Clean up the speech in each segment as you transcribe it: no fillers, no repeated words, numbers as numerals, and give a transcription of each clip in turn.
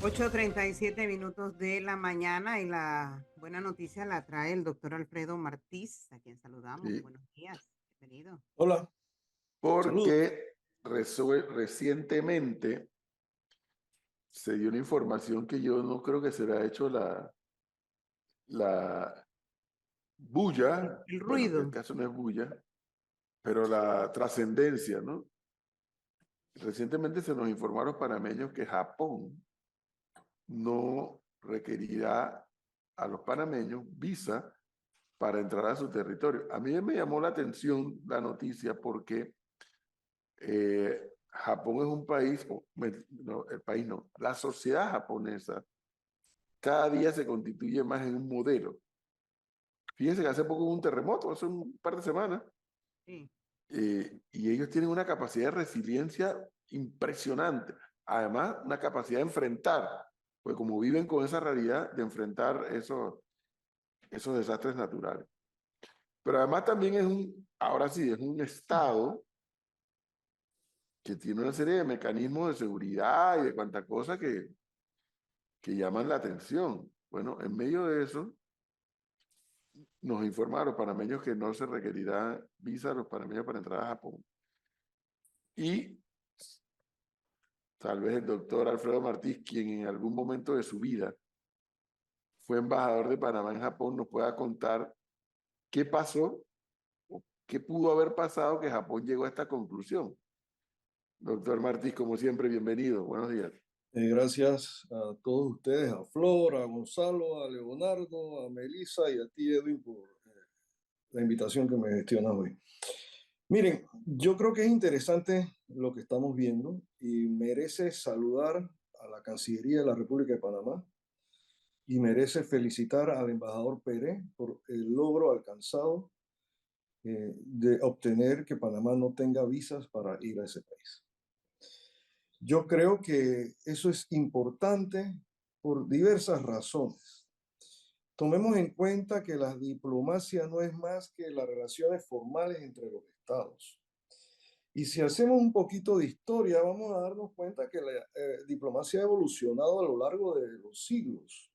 8:37 de la mañana y la buena noticia la trae el doctor Alfredo Martís, a quien saludamos. Sí, Buenos días, bienvenido. Hola, saludos. porque recientemente se dio una información que yo no creo que se le ha hecho la El, bulla, el bueno, que el ruido. caso no es bulla, pero la trascendencia, ¿no? Recientemente se nos informaron los panameños que Japón no requerirá a los panameños visa para entrar a su territorio. A mí me llamó la atención la noticia porque Japón es un país, no, el país no, la sociedad japonesa cada día se constituye más en un modelo. Fíjense que hace poco hubo un terremoto, hace un par de semanas, Sí. y ellos tienen una capacidad de resiliencia impresionante. Además, una capacidad de enfrentar, pues como viven con esa realidad de enfrentar esos desastres naturales. Pero además también ahora sí, es un estado que tiene una serie de mecanismos de seguridad y de cuanta cosa que llaman la atención. Bueno, en medio de eso, nos informa a los panameños que no se requerirá visa a los panameños para entrar a Japón. Y tal vez el doctor Alfredo Martí, quien en algún momento de su vida fue embajador de Panamá en Japón, nos pueda contar qué pasó o qué pudo haber pasado que Japón llegó a esta conclusión. Doctor Martí, como siempre, bienvenido. Buenos días. Gracias a todos ustedes, a Flor, a Gonzalo, a Leonardo, a Melissa y a ti, Edwin, por la invitación que me gestionas hoy. Miren, yo creo que es interesante lo que estamos viendo y merece saludar a la Cancillería de la República de Panamá y merece felicitar al embajador Pérez por el logro alcanzado de obtener que Panamá no tenga visas para ir a ese país. Yo creo que eso es importante por diversas razones. Tomemos en cuenta que la diplomacia no es más que las relaciones formales entre los estados. Y si hacemos un poquito de historia, vamos a darnos cuenta que la diplomacia ha evolucionado a lo largo de los siglos.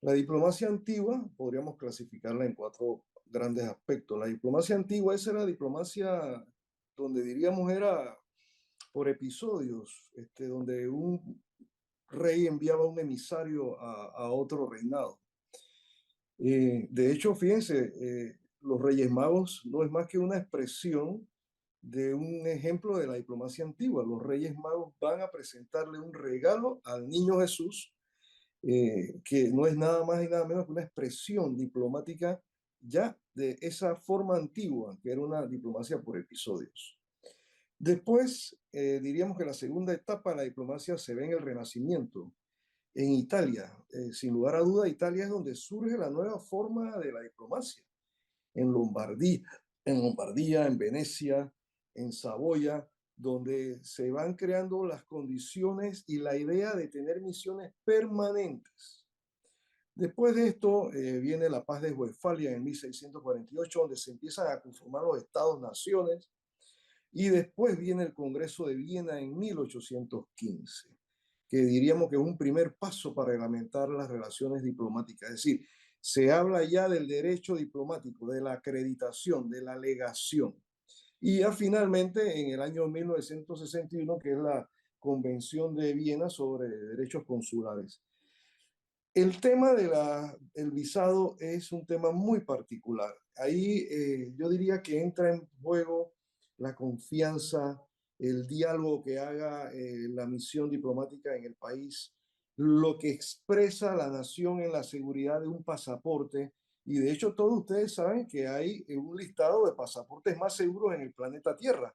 La diplomacia antigua, podríamos clasificarla en cuatro grandes aspectos. La diplomacia antigua, esa era diplomacia donde diríamos era por episodios, donde un rey enviaba un emisario a otro reinado. De hecho, fíjense, los Reyes Magos no es más que una expresión de un ejemplo de la diplomacia antigua. Los Reyes Magos van a presentarle un regalo al niño Jesús, que no es nada más y nada menos que una expresión diplomática ya de esa forma antigua, que era una diplomacia por episodios. Después, diríamos que la segunda etapa de la diplomacia se ve en el Renacimiento, en Italia. Sin lugar a duda, Italia es donde surge la nueva forma de la diplomacia. En Lombardía, en Venecia, en Saboya, donde se van creando las condiciones y la idea de tener misiones permanentes. Después de esto viene la paz de Westfalia en 1648, donde se empiezan a conformar los estados-naciones, y después viene el Congreso de Viena en 1815, que diríamos que es un primer paso para reglamentar las relaciones diplomáticas. Es decir, se habla ya del derecho diplomático, de la acreditación, de la legación. Y ya finalmente en el año 1961, que es la Convención de Viena sobre Derechos Consulares. El tema del visado es un tema muy particular. Ahí yo diría que entra en juego la confianza, el diálogo que haga la misión diplomática en el país, lo que expresa la nación en la seguridad de un pasaporte. Y de hecho todos ustedes saben que hay un listado de pasaportes más seguros en el planeta Tierra.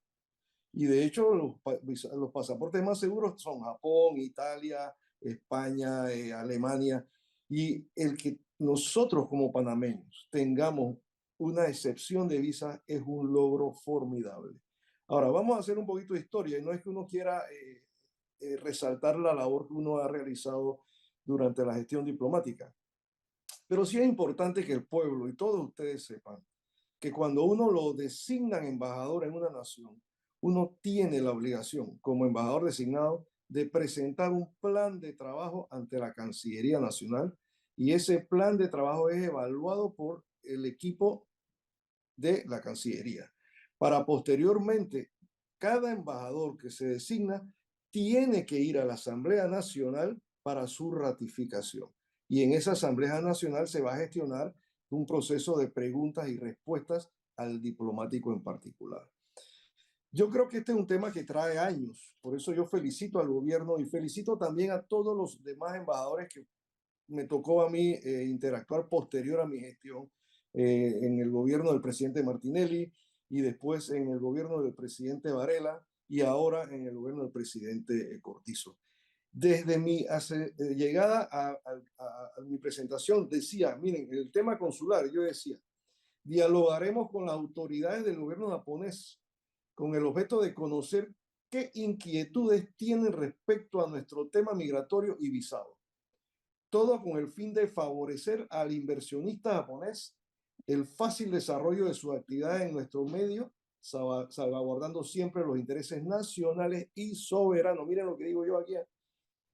Y de hecho los pasaportes más seguros son Japón, Italia, España, Alemania. Y el que nosotros como panameños tengamos una excepción de visa es un logro formidable. Ahora, vamos a hacer un poquito de historia y no es que uno quiera resaltar la labor que uno ha realizado durante la gestión diplomática, pero sí es importante que el pueblo y todos ustedes sepan que cuando uno lo designan embajador en una nación, uno tiene la obligación como embajador designado de presentar un plan de trabajo ante la Cancillería Nacional y ese plan de trabajo es evaluado por el equipo de la Cancillería. Para posteriormente, cada embajador que se designa tiene que ir a la Asamblea Nacional para su ratificación. Y en esa Asamblea Nacional se va a gestionar un proceso de preguntas y respuestas al diplomático en particular. Yo creo que este es un tema que trae años, por eso yo felicito al gobierno y felicito también a todos los demás embajadores que me tocó a mí interactuar posterior a mi gestión en el gobierno del presidente Martinelli y después en el gobierno del presidente Varela y ahora en el gobierno del presidente Cortizo. Desde mi llegada a mi presentación decía, miren, el tema consular, yo decía, dialogaremos con las autoridades del gobierno japonés con el objeto de conocer qué inquietudes tienen respecto a nuestro tema migratorio y visado. Todo con el fin de favorecer al inversionista japonés el fácil desarrollo de sus actividades en nuestro medio, salvaguardando siempre los intereses nacionales y soberanos. Miren lo que digo yo aquí,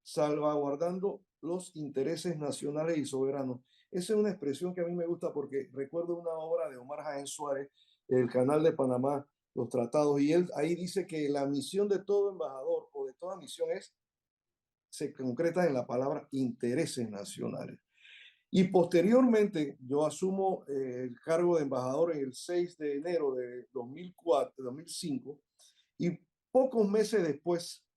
salvaguardando los intereses nacionales y soberanos. Esa es una expresión que a mí me gusta porque recuerdo una obra de Omar Jaén Suárez, El Canal de Panamá, los tratados, y él ahí dice que la misión de todo embajador o de toda misión se concreta en la palabra intereses nacionales. Y posteriormente yo asumo el cargo de embajador en el 6 de enero de 2005 y pocos meses después,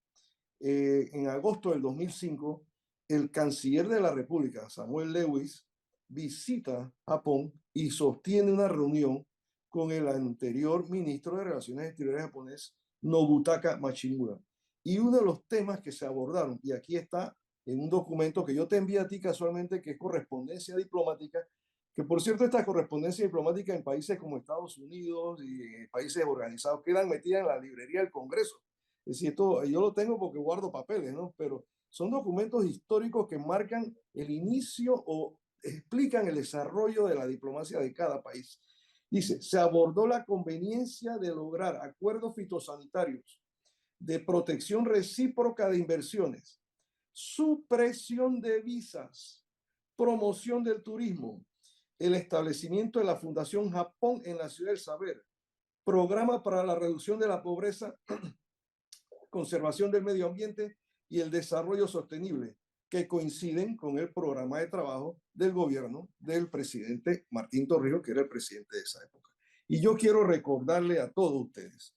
en agosto del 2005, el canciller de la República, Samuel Lewis, visita Japón y sostiene una reunión con el anterior ministro de Relaciones Exteriores japonés, Nobutaka Machimura. Y uno de los temas que se abordaron, y aquí está en un documento que yo te envié a ti casualmente, que es correspondencia diplomática, que por cierto esta correspondencia diplomática en países como Estados Unidos y países organizados quedan metidas en la librería del Congreso. Es decir, esto, yo lo tengo porque guardo papeles, ¿no? Pero son documentos históricos que marcan el inicio o explican el desarrollo de la diplomacia de cada país. Dice, se abordó la conveniencia de lograr acuerdos fitosanitarios de protección recíproca de inversiones, supresión de visas, promoción del turismo, el establecimiento de la Fundación Japón en la Ciudad del Saber, programa para la reducción de la pobreza, conservación del medio ambiente y el desarrollo sostenible, que coinciden con el programa de trabajo del gobierno del presidente Martín Torrijos, que era el presidente de esa época. Y yo quiero recordarle a todos ustedes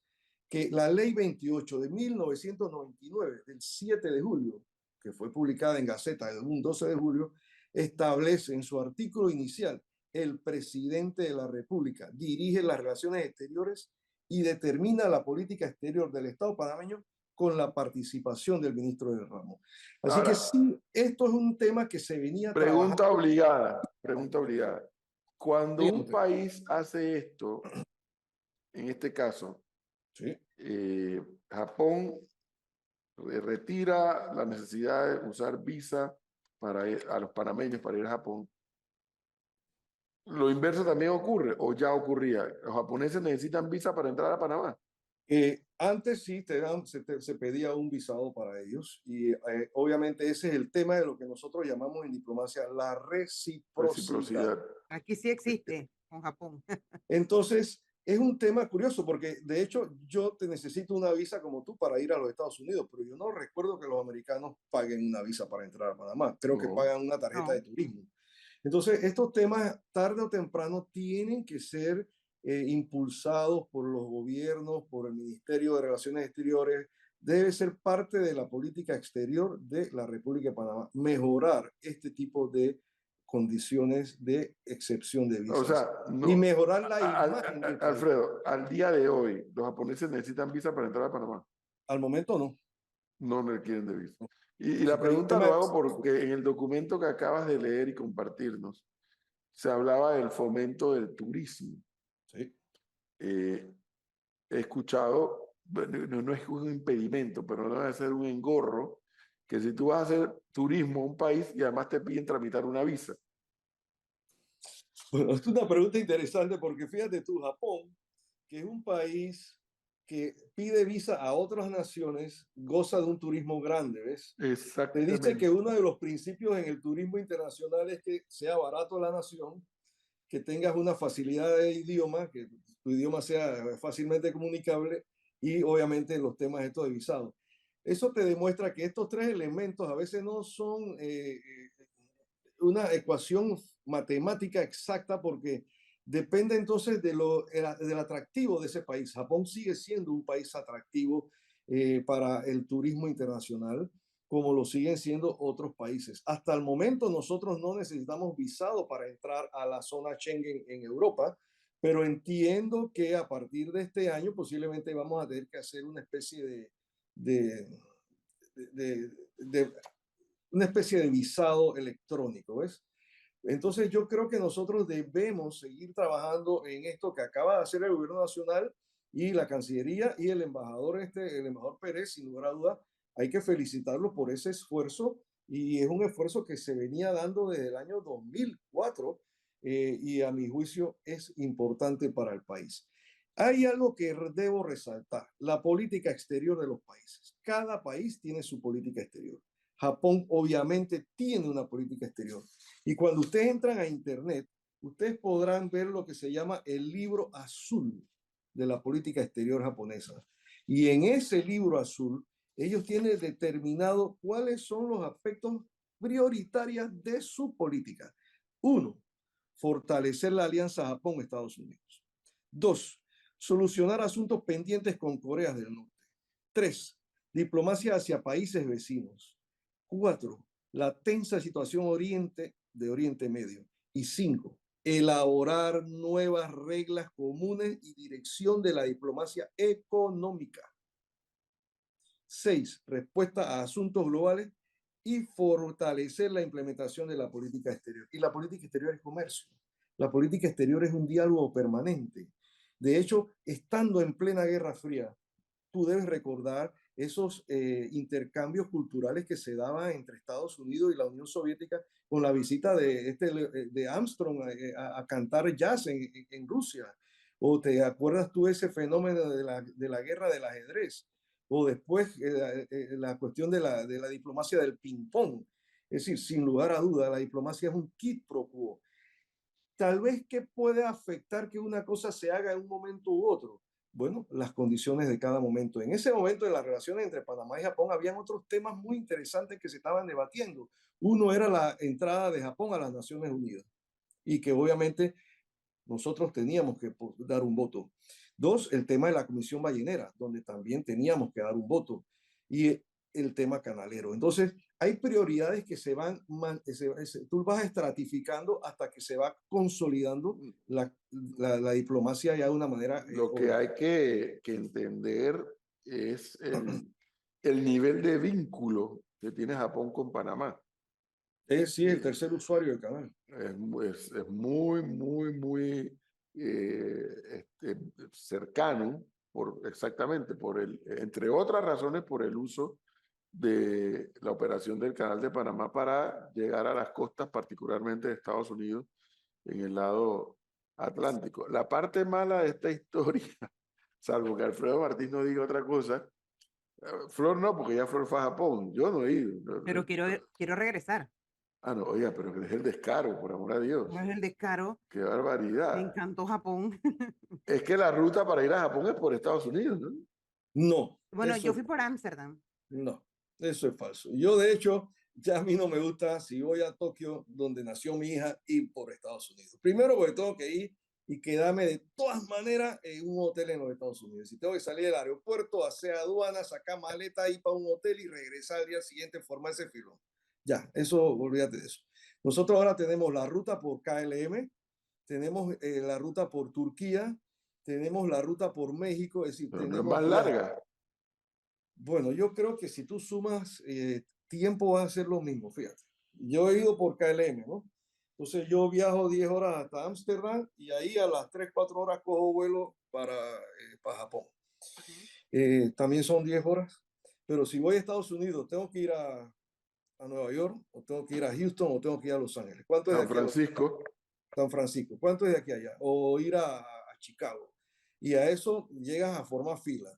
que la Ley 28 de 1999, del 7 de julio, que fue publicada en Gaceta el 12 de julio, establece en su artículo inicial: el presidente de la República dirige las relaciones exteriores y determina la política exterior del Estado panameño con la participación del ministro del ramo. Así Ahora, que sí, esto es un tema que se venía pregunta trabajando. obligada, pregunta obligada. Cuando un Dígame. país hace esto, en este caso, Sí. Japón retira la necesidad de usar visa para a los panameños para ir a Japón. Lo inverso también ocurre, o ya ocurría. Los japoneses necesitan visa para entrar a Panamá. Antes sí se pedía un visado para ellos y obviamente ese es el tema de lo que nosotros llamamos en diplomacia la reciprocidad. Aquí sí existe con Japón. Entonces, es un tema curioso porque de hecho yo te necesito una visa como tú para ir a los Estados Unidos, pero yo no recuerdo que los americanos paguen una visa para entrar a Panamá. Creo que No. pagan una tarjeta de turismo. Entonces, estos temas tarde o temprano tienen que ser impulsados por los gobiernos, por el Ministerio de Relaciones Exteriores. Debe ser parte de la política exterior de la República de Panamá, mejorar este tipo de condiciones de excepción de visas. O sea, no, y mejorar la imagen del país. Alfredo, al día de hoy, los japoneses necesitan visa para entrar a Panamá. Al momento no. No requieren de visa. No. Y la pregunta lo hago porque en el documento que acabas de leer y compartirnos, se hablaba del fomento del turismo. Sí. He escuchado, no es un impedimento, pero no debe ser un engorro, que si tú vas a hacer turismo a un país y además te piden tramitar una visa. Bueno, es una pregunta interesante porque fíjate tú, Japón, que es un país que pide visa a otras naciones goza de un turismo grande, ¿ves? Te dice Exactamente. que uno de los principios en el turismo internacional es que sea barato la nación, que tengas una facilidad de idioma, que tu idioma sea fácilmente comunicable y obviamente los temas estos de visado. Eso te demuestra que estos tres elementos a veces no son una ecuación matemática exacta porque depende entonces del atractivo de ese país. Japón sigue siendo un país atractivo para el turismo internacional, como lo siguen siendo otros países. Hasta el momento nosotros no necesitamos visado para entrar a la zona Schengen en Europa, pero entiendo que a partir de este año posiblemente vamos a tener que hacer una especie de, de, de una especie de visado electrónico, ¿ves? Entonces yo creo que nosotros debemos seguir trabajando en esto que acaba de hacer el gobierno nacional y la Cancillería y el embajador Pérez, sin lugar a duda, hay que felicitarlo por ese esfuerzo y es un esfuerzo que se venía dando desde el año 2004 y a mi juicio es importante para el país. Hay algo que debo resaltar, la política exterior de los países. Cada país tiene su política exterior. Japón obviamente tiene una política exterior. Y cuando ustedes entran a Internet, ustedes podrán ver lo que se llama el libro azul de la política exterior japonesa. Y en ese libro azul, ellos tienen determinado cuáles son los aspectos prioritarios de su política. Uno, fortalecer la alianza Japón-Estados Unidos. Dos, solucionar asuntos pendientes con Corea del Norte. Tres, diplomacia hacia países vecinos. Cuatro, la tensa situación de Oriente Medio. Y cinco, elaborar nuevas reglas comunes y dirección de la diplomacia económica. Seis, respuesta a asuntos globales y fortalecer la implementación de la política exterior. Y la política exterior es comercio. La política exterior es un diálogo permanente. De hecho, estando en plena Guerra Fría, tú debes recordar esos intercambios culturales que se daban entre Estados Unidos y la Unión Soviética con la visita de Armstrong a cantar jazz en Rusia. ¿O te acuerdas tú ese fenómeno de la guerra del ajedrez? O después la cuestión de la diplomacia del ping-pong. Es decir, sin lugar a duda, la diplomacia es un quid pro quo. Tal vez que puede afectar que una cosa se haga en un momento u otro. Bueno, las condiciones de cada momento. En ese momento de las relaciones entre Panamá y Japón, habían otros temas muy interesantes que se estaban debatiendo. Uno era la entrada de Japón a las Naciones Unidas y que obviamente nosotros teníamos que dar un voto. Dos, el tema de la Comisión Ballenera, donde también teníamos que dar un voto. Y el tema canalero. Entonces, hay prioridades que tú vas estratificando hasta que se va consolidando la diplomacia ya de una manera. Lo que hay que entender es el nivel de vínculo que tiene Japón con Panamá. Sí, el tercer usuario del canal. Es muy, muy, muy cercano, exactamente, entre otras razones, por el uso de la operación del Canal de Panamá para llegar a las costas, particularmente de Estados Unidos, en el lado Atlántico. La parte mala de esta historia, salvo que Alfredo Martín no diga otra cosa, Flor no, porque ya Flor fue a Japón, yo no he ido. Pero quiero regresar. Ah, no, oiga, pero que es el descaro, por amor a Dios. No es el descaro. Qué Me barbaridad. encantó Japón. Es que la ruta para ir a Japón es por Estados Unidos, ¿no? No. Bueno, yo fui por Ámsterdam. No, eso es falso. Yo, de hecho, ya a mí no me gusta si voy a Tokio, donde nació mi hija, ir por Estados Unidos. Primero porque tengo que ir y quedarme de todas maneras en un hotel en los Estados Unidos. Si tengo que salir del aeropuerto, hacer aduana, sacar maleta, ir para un hotel y regresar al día siguiente, formar ese filón. Ya, eso, olvídate de eso. Nosotros ahora tenemos la ruta por KLM, tenemos la ruta por Turquía, tenemos la ruta por México, es decir, Pero no es tenemos más larga. Bueno, yo creo que si tú sumas tiempo va a ser lo mismo, fíjate. Yo he ido por KLM, ¿no? Entonces yo viajo 10 horas hasta Ámsterdam y ahí a las 3, 4 horas cojo vuelo para Japón. También son 10 horas, pero si voy a Estados Unidos, tengo que ir a Nueva York, o tengo que ir a Houston, o tengo que ir a Los Ángeles. ¿Cuánto es de San aquí Francisco. San Francisco. ¿Cuánto es de aquí a allá? O ir a Chicago. Y a eso llegas a formar fila.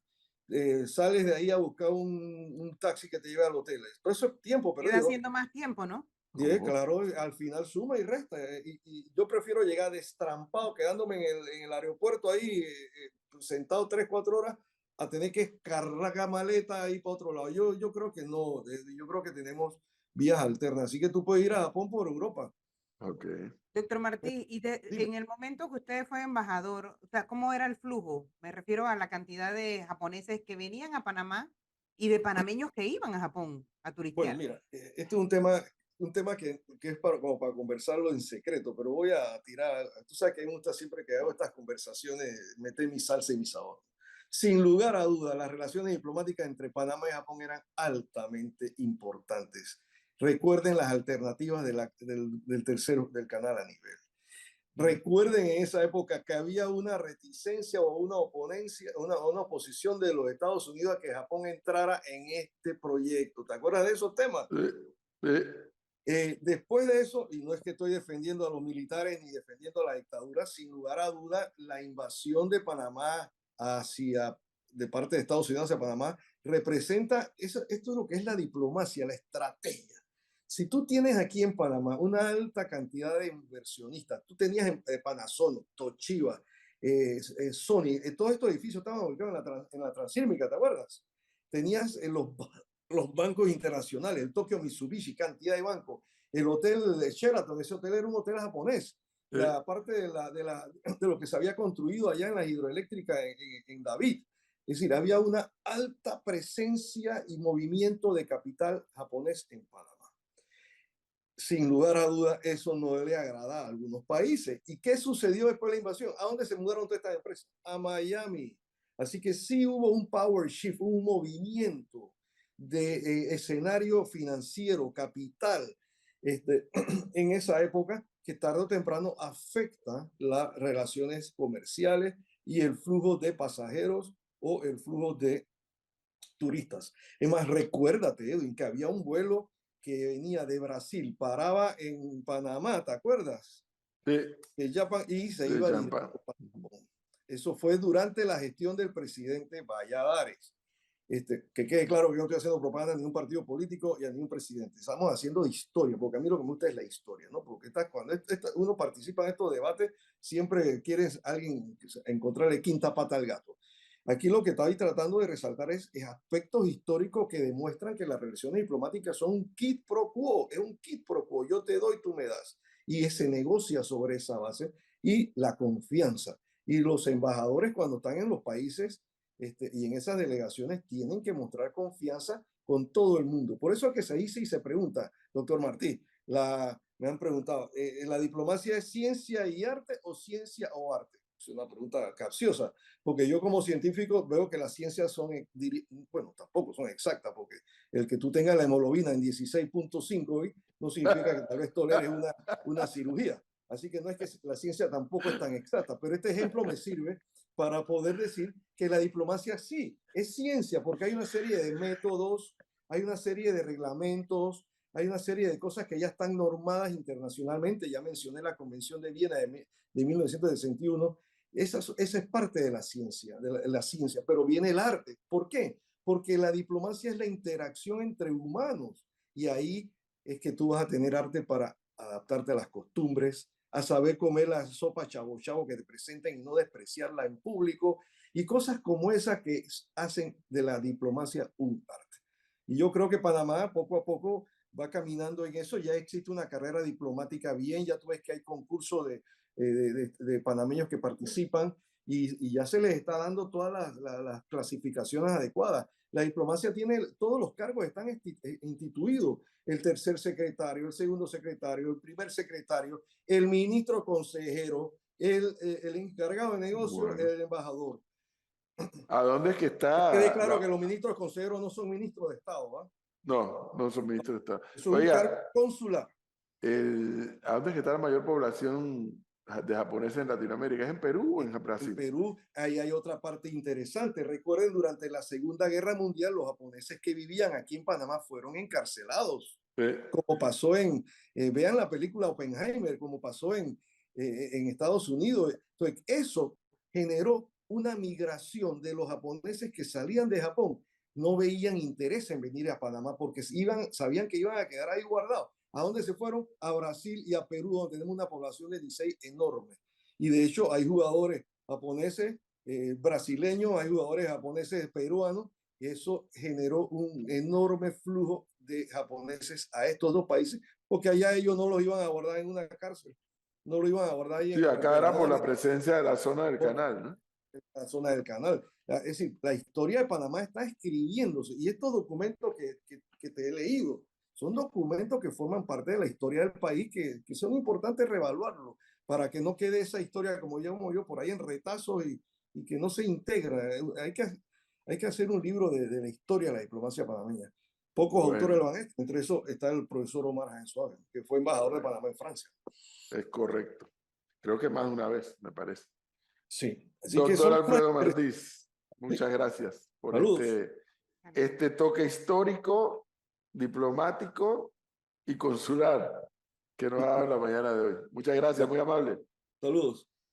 sales de ahí a buscar un taxi que te lleve al hotel. Pero eso es tiempo Queda perdido. haciendo más tiempo, ¿no? Claro, al final suma y resta. Y yo prefiero llegar destrampado, quedándome en el aeropuerto ahí, sentado 3, 4 horas, a tener que cargar maleta ahí para otro lado. Yo creo que no, yo creo que tenemos vías alternas. Así que tú puedes ir a Japón por Europa. Ok. Doctor Martí, y Dime. en el momento que usted fue embajador, o sea, ¿cómo era el flujo? Me refiero a la cantidad de japoneses que venían a Panamá y de panameños que iban a Japón a Bueno, turistear. mira, este es un tema que es como para conversarlo en secreto, pero voy a tirar, tú sabes que a mí me gusta siempre que hago estas conversaciones, meter mi salsa y mi sabor. Sin lugar a dudas, las relaciones diplomáticas entre Panamá y Japón eran altamente importantes. Recuerden las alternativas del tercero del canal a nivel. Recuerden en esa época que había una reticencia o una oponencia, una oposición de los Estados Unidos a que Japón entrara en este proyecto. ¿Te acuerdas de esos temas? Después de eso, y no es que estoy defendiendo a los militares ni defendiendo a la dictadura, sin lugar a duda, la invasión de Panamá de parte de Estados Unidos hacia Panamá, representa, esto es lo que es la diplomacia, la estrategia. Si tú tienes aquí en Panamá una alta cantidad de inversionistas, tú tenías Panasonic, Toshiba, Sony, todos estos edificios estaban ubicados en la Transísmica, ¿te acuerdas? Tenías los bancos internacionales, el Tokyo Mitsubishi, cantidad de bancos, el hotel de Sheraton, ese hotel era un hotel japonés, la parte de lo que se había construido allá en la hidroeléctrica en David. Es decir, había una alta presencia y movimiento de capital japonés en Panamá. Sin lugar a dudas, eso no le agrada a algunos países. ¿Y qué sucedió después de la invasión? ¿A dónde se mudaron todas estas empresas? A Miami. Así que sí hubo un power shift, un movimiento de escenario financiero, capital, en esa época que tarde o temprano afecta las relaciones comerciales y el flujo de pasajeros o el flujo de turistas. Es más, recuérdate, Edwin, que había un vuelo que venía de Brasil, paraba en Panamá, ¿te acuerdas? Y se iba directo a Japón. Eso fue durante la gestión del presidente Valladares. Que quede claro que yo no estoy haciendo propaganda a ningún partido político y a ningún presidente. Estamos haciendo historia, porque a mí lo que me gusta es la historia, ¿no? Porque cuando uno participa en estos debates, siempre quieres alguien encontrarle quinta pata al gato. Aquí lo que estoy tratando de resaltar es aspectos históricos que demuestran que las relaciones diplomáticas son un quid pro quo, es un quid pro quo, yo te doy, tú me das. Y se negocia sobre esa base y la confianza. Y los embajadores cuando están en los países y en esas delegaciones tienen que mostrar confianza con todo el mundo. Por eso es que se dice y se pregunta, doctor Martí, me han preguntado, ¿la diplomacia es ciencia y arte o ciencia o arte? Es una pregunta capciosa, porque yo como científico veo que las ciencias son, bueno, tampoco son exactas, porque el que tú tengas la hemoglobina en 16.5 no significa que tal vez toleres una cirugía. Así que no es que la ciencia tampoco es tan exacta, pero este ejemplo me sirve para poder decir que la diplomacia sí es ciencia, porque hay una serie de métodos, hay una serie de reglamentos, hay una serie de cosas que ya están normadas internacionalmente. Ya mencioné la Convención de Viena de 1961. Esa es parte de la ciencia, pero viene el arte. ¿Por qué? Porque la diplomacia es la interacción entre humanos y ahí es que tú vas a tener arte para adaptarte a las costumbres, a saber comer la sopa chavo chavo que te presenten y no despreciarla en público y cosas como esas que hacen de la diplomacia un arte. Y yo creo que Panamá poco a poco va caminando en eso. Ya existe una carrera diplomática bien, ya tú ves que hay concursos de panameños que participan y ya se les está dando todas las clasificaciones adecuadas. La diplomacia tiene, todos los cargos están instituidos, el tercer secretario, el segundo secretario, el primer secretario, el ministro consejero, el encargado de negocio, bueno, el embajador. ¿A dónde es que está? Que quede claro que los ministros consejeros no son ministros de Estado, ¿va? No, no son ministros de Estado. Es un cargo consular. ¿A dónde es que está la mayor población de japoneses en Latinoamérica? ¿Es en Perú o en Brasil? En Perú, ahí hay otra parte interesante. Recuerden, durante la Segunda Guerra Mundial, los japoneses que vivían aquí en Panamá fueron encarcelados. Como pasó vean la película Oppenheimer, como pasó en Estados Unidos. Entonces, eso generó una migración de los japoneses que salían de Japón. No veían interés en venir a Panamá porque sabían que iban a quedar ahí guardados. ¿A dónde se fueron? A Brasil y a Perú, donde tenemos una población de 16 enorme. Y de hecho hay jugadores japoneses, brasileños, hay jugadores japoneses peruanos, y eso generó un enorme flujo de japoneses a estos dos países, porque allá ellos no los iban a guardar en una cárcel, no lo iban a guardar ahí Sí, acá era por la verdaderamente presencia de la zona del por canal, ¿no? la zona del canal. Es decir, la historia de Panamá está escribiéndose y estos documentos que te he leído son documentos que forman parte de la historia del país que son importantes revaluarlo para que no quede esa historia, como llamo yo, por ahí en retazos y que no se integra. Hay que hacer un libro de la historia de la diplomacia panameña. Pocos autores Bueno, lo han hecho. Entre eso está el profesor Omar Jaén Suárez, que fue embajador de correcto, Panamá en Francia. es correcto. Creo que más de una vez, me parece. Sí, así que Doctor son temas Alfredo interesantes. Martís, muchas gracias por Saludos. este toque histórico, diplomático y consular que nos ha dado en la mañana de hoy. Muchas gracias, muy amable. Saludos.